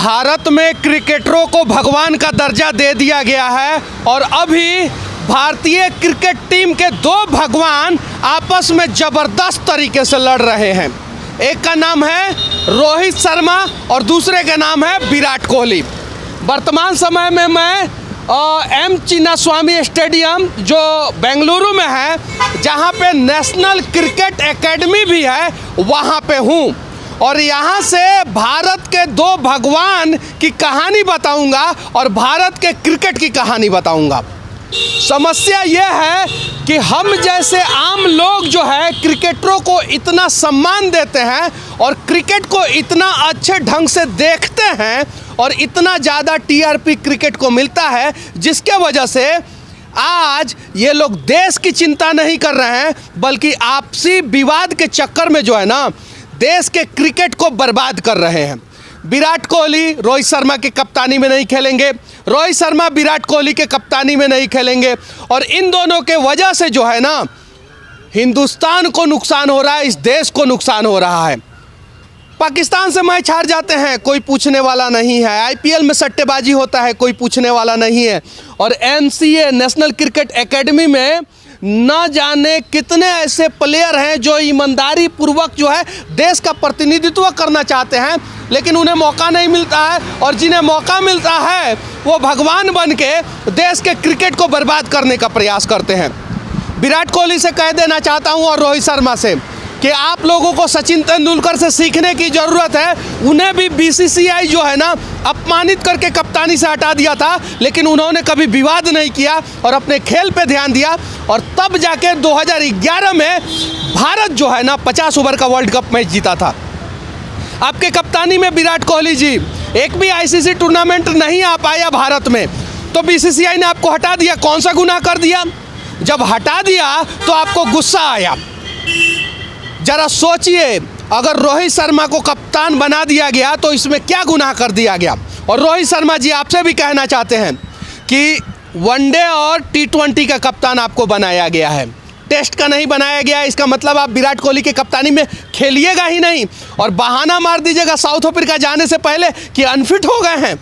भारत में क्रिकेटरों को भगवान का दर्जा दे दिया गया है और अभी भारतीय क्रिकेट टीम के दो भगवान आपस में ज़बरदस्त तरीके से लड़ रहे हैं। एक का नाम है रोहित शर्मा और दूसरे का नाम है विराट कोहली। वर्तमान समय में मैं एम चिन्नास्वामी स्टेडियम जो बेंगलुरु में है, जहां पे नेशनल क्रिकेट एकेडमी भी है, वहां पे हूं और यहां से भारत के दो भगवान की कहानी बताऊंगा और भारत के क्रिकेट की कहानी बताऊंगा। समस्या यह है कि हम जैसे आम लोग जो है क्रिकेटरों को इतना सम्मान देते हैं और क्रिकेट को इतना अच्छे ढंग से देखते हैं और इतना ज़्यादा टीआरपी क्रिकेट को मिलता है, जिसके वजह से आज ये लोग देश की चिंता नहीं कर रहे हैं, बल्कि आपसी विवाद के चक्कर में जो है ना देश के क्रिकेट को बर्बाद कर रहे हैं। विराट कोहली रोहित शर्मा की कप्तानी में नहीं खेलेंगे, रोहित शर्मा विराट कोहली के कप्तानी में नहीं खेलेंगे और इन दोनों के वजह से जो है ना हिंदुस्तान को नुकसान हो रहा है, इस देश को नुकसान हो रहा है। पाकिस्तान से मैच हार जाते हैं, कोई पूछने वाला नहीं है। आईपीएल में सट्टेबाजी होता है, कोई पूछने वाला नहीं है। और एनसीए नेशनल क्रिकेट एकेडमी में न जाने कितने ऐसे प्लेयर हैं जो ईमानदारी पूर्वक जो है देश का प्रतिनिधित्व करना चाहते हैं, लेकिन उन्हें मौका नहीं मिलता है और जिन्हें मौका मिलता है वो भगवान बन के देश के क्रिकेट को बर्बाद करने का प्रयास करते हैं। विराट कोहली से कह देना चाहता हूं और रोहित शर्मा से कि आप लोगों को सचिन तेंदुलकर से सीखने की ज़रूरत है। उन्हें भी बीसीसीआई जो है ना अपमानित करके कप्तानी से हटा दिया था, लेकिन उन्होंने कभी विवाद नहीं किया और अपने खेल पे ध्यान दिया और तब जाके 2011 में भारत जो है ना 50 ओवर का वर्ल्ड कप मैच जीता था। आपके कप्तानी में विराट कोहली जी एक भी आईसीसी टूर्नामेंट नहीं आ पाया भारत में, तो बीसीसीआई ने आपको हटा दिया। कौन सा गुनाह कर दिया? जब हटा दिया तो आपको गुस्सा आया। जरा सोचिए, अगर रोहित शर्मा को कप्तान बना दिया गया तो इसमें क्या गुनाह कर दिया गया। और रोहित शर्मा जी आपसे भी कहना चाहते हैं कि वनडे और टी20 का कप्तान आपको बनाया गया है, टेस्ट का नहीं बनाया गया। इसका मतलब आप विराट कोहली के कप्तानी में खेलिएगा ही नहीं और बहाना मार दीजिएगा साउथ अफ्रीका जाने से पहले कि अनफिट हो गए हैं।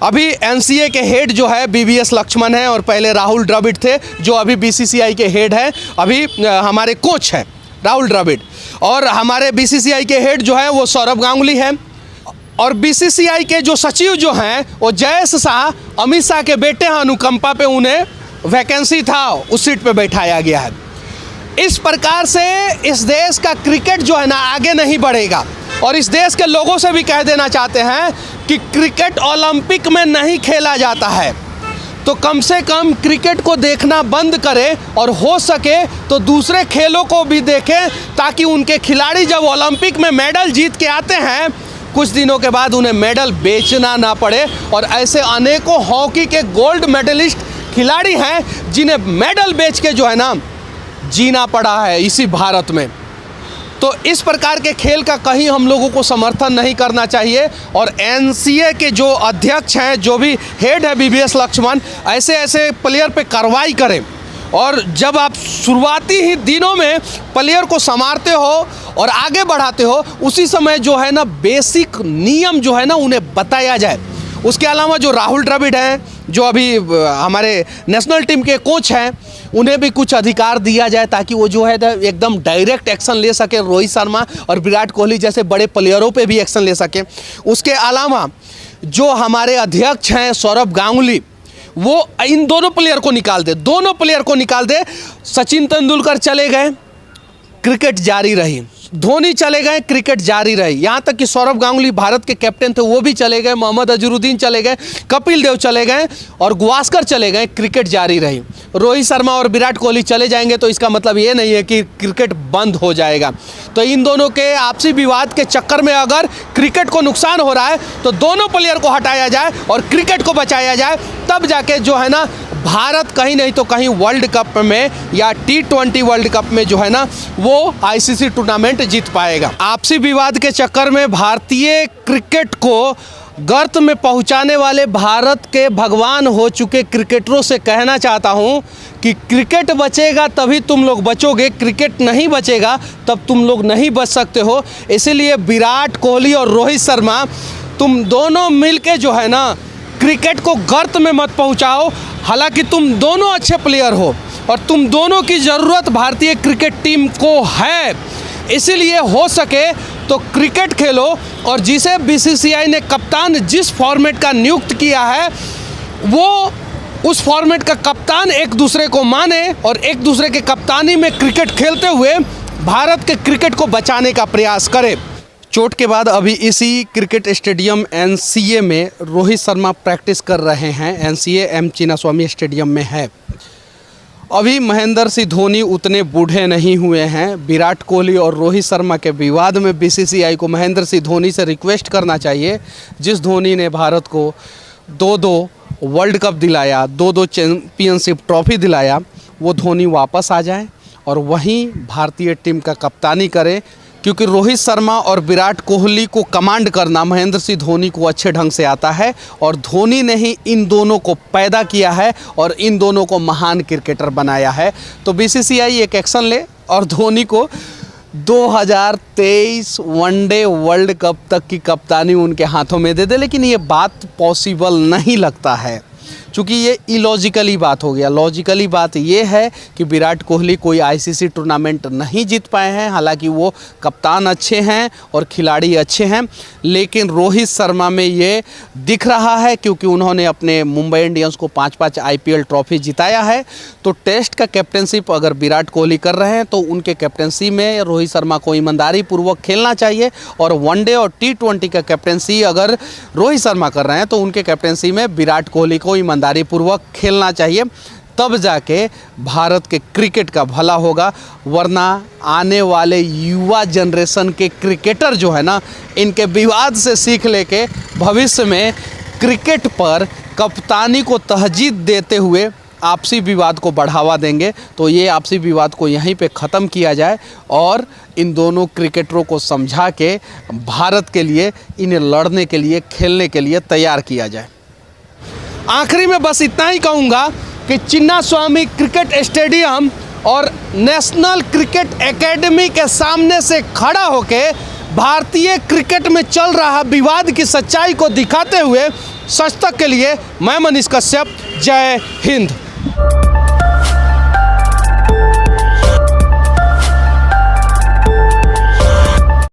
अभी एनसीए के हेड जो है बीवीएस लक्ष्मण है और पहले राहुल द्रविड़ थे जो अभी बीसीसीआई के हेड है, अभी हमारे कोच हैं राहुल द्रविड़, और हमारे बीसीसीआई के हेड जो है वो सौरभ गांगुली है और बीसीसीआई के जो सचिव जो हैं वो जयेश शाह, अमित शाह के बेटे हैं, अनुकंपा पे उन्हें वैकेंसी था, उस सीट पे बैठाया गया है। इस प्रकार से इस देश का क्रिकेट जो है ना आगे नहीं बढ़ेगा और इस देश के लोगों से भी कह देना चाहते हैं कि क्रिकेट ओलंपिक में नहीं खेला जाता है, तो कम से कम क्रिकेट को देखना बंद करें और हो सके तो दूसरे खेलों को भी देखें, ताकि उनके खिलाड़ी जब ओलंपिक में मेडल जीत के आते हैं कुछ दिनों के बाद उन्हें मेडल बेचना ना पड़े। और ऐसे अनेकों हॉकी के गोल्ड मेडलिस्ट खिलाड़ी हैं जिन्हें मेडल बेच के जो है ना जीना पड़ा है इसी भारत में। तो इस प्रकार के खेल का कहीं हम लोगों को समर्थन नहीं करना चाहिए और एनसीए के जो अध्यक्ष हैं, जो भी हेड है बीवीएस लक्ष्मण, ऐसे ऐसे प्लेयर पे कार्रवाई करें। और जब आप शुरुआती ही दिनों में प्लेयर को संवारते हो और आगे बढ़ाते हो, उसी समय जो है ना बेसिक नियम जो है ना उन्हें बताया जाए। उसके अलावा जो राहुल द्रविड़ हैं, जो अभी हमारे नेशनल टीम के कोच हैं, उन्हें भी कुछ अधिकार दिया जाए ताकि वो जो है एकदम डायरेक्ट एक्शन ले सके, रोहित शर्मा और विराट कोहली जैसे बड़े प्लेयरों पे भी एक्शन ले सके। उसके अलावा जो हमारे अध्यक्ष हैं सौरभ गांगुली, वो इन दोनों प्लेयर को निकाल दे, दोनों प्लेयर को निकाल दे। सचिन तेंदुलकर चले गए, क्रिकेट जारी रही, धोनी चले गए, क्रिकेट जारी रही, यहाँ तक कि सौरभ गांगुली भारत के कैप्टन थे वो भी चले गए, मोहम्मद अजहरुद्दीन चले गए, कपिल देव चले गए और गावस्कर चले गए, क्रिकेट जारी रही। रोहित शर्मा और विराट कोहली चले जाएंगे तो इसका मतलब ये नहीं है कि क्रिकेट बंद हो जाएगा। तो इन दोनों के आपसी विवाद के चक्कर में अगर क्रिकेट को नुकसान हो रहा है तो दोनों प्लेयर को हटाया जाए और क्रिकेट को बचाया जाए, तब जाके जो है ना भारत कहीं नहीं तो कहीं वर्ल्ड कप में या टी20 वर्ल्ड कप में जो है ना वो आईसीसी टूर्नामेंट जीत पाएगा। आपसी विवाद के चक्कर में भारतीय क्रिकेट को गर्त में पहुंचाने वाले भारत के भगवान हो चुके क्रिकेटरों से कहना चाहता हूं कि क्रिकेट बचेगा तभी तुम लोग बचोगे, क्रिकेट नहीं बचेगा तब तुम लोग नहीं बच सकते हो। इसीलिए विराट कोहली और रोहित शर्मा तुम दोनों मिलके जो है ना क्रिकेट को गर्त में मत पहुंचाओ। हालांकि तुम दोनों अच्छे प्लेयर हो और तुम दोनों की ज़रूरत भारतीय क्रिकेट टीम को है, इसीलिए हो सके तो क्रिकेट खेलो। और जिसे बीसीसीआई ने कप्तान जिस फॉर्मेट का नियुक्त किया है वो उस फॉर्मेट का कप्तान एक दूसरे को माने और एक दूसरे के कप्तानी में क्रिकेट खेलते हुए भारत के क्रिकेट को बचाने का प्रयास करे। चोट के बाद अभी इसी क्रिकेट स्टेडियम एनसीए में रोहित शर्मा प्रैक्टिस कर रहे हैं। एनसीए एम चिन्नास्वामी स्टेडियम में है। अभी महेंद्र सिंह धोनी उतने बूढ़े नहीं हुए हैं। विराट कोहली और रोहित शर्मा के विवाद में बीसीसीआई को महेंद्र सिंह धोनी से रिक्वेस्ट करना चाहिए, जिस धोनी ने भारत को 2-2 वर्ल्ड कप दिलाया, 2-2 चैंपियनशिप ट्रॉफी दिलाया, वो धोनी वापस आ जाए और वहीं भारतीय टीम का कप्तानी करे। क्योंकि रोहित शर्मा और विराट कोहली को कमांड करना महेंद्र सिंह धोनी को अच्छे ढंग से आता है और धोनी ने ही इन दोनों को पैदा किया है और इन दोनों को महान क्रिकेटर बनाया है। तो बीसीसीआई एक एक्शन ले और धोनी को 2023 वनडे वर्ल्ड कप तक की कप्तानी उनके हाथों में दे दे। लेकिन ये बात पॉसिबल नहीं लगता है, क्योंकि ये इलॉजिकली बात हो गया। लॉजिकली बात ये है कि विराट कोहली कोई आईसीसी टूर्नामेंट नहीं जीत पाए हैं। हालांकि वो कप्तान अच्छे हैं और खिलाड़ी अच्छे हैं, लेकिन रोहित शर्मा में ये दिख रहा है क्योंकि उन्होंने अपने मुंबई इंडियंस को 5-5 आईपीएल ट्रॉफी जिताया है। तो टेस्ट का कैप्टनशिप अगर विराट कोहली कर रहे हैं तो उनके कैप्टनसी में रोहित शर्मा को ईमानदारी पूर्वक खेलना चाहिए और वनडे और T20 का कैप्टनसी अगर रोहित शर्मा कर रहे हैं तो उनके कैप्टनसी में विराट कोहली को ईमानदारी पूर्वक खेलना चाहिए। तब जाके भारत के क्रिकेट का भला होगा, वरना आने वाले युवा जनरेशन के क्रिकेटर जो है ना, इनके विवाद से सीख लेके भविष्य में क्रिकेट पर कप्तानी को तहजीद देते हुए आपसी विवाद को बढ़ावा देंगे। तो ये आपसी विवाद को यहीं पे ख़त्म किया जाए और इन दोनों क्रिकेटरों को समझा के भारत के लिए, इन्हें लड़ने के लिए, खेलने के लिए तैयार किया जाए। आखिरी में बस इतना ही कहूँगा कि चिन्नास्वामी क्रिकेट स्टेडियम और नेशनल क्रिकेट एकेडमी के सामने से खड़ा होके भारतीय क्रिकेट में चल रहा विवाद की सच्चाई को दिखाते हुए सच तक के लिए मैं मनीष कश्यप, जय हिंद।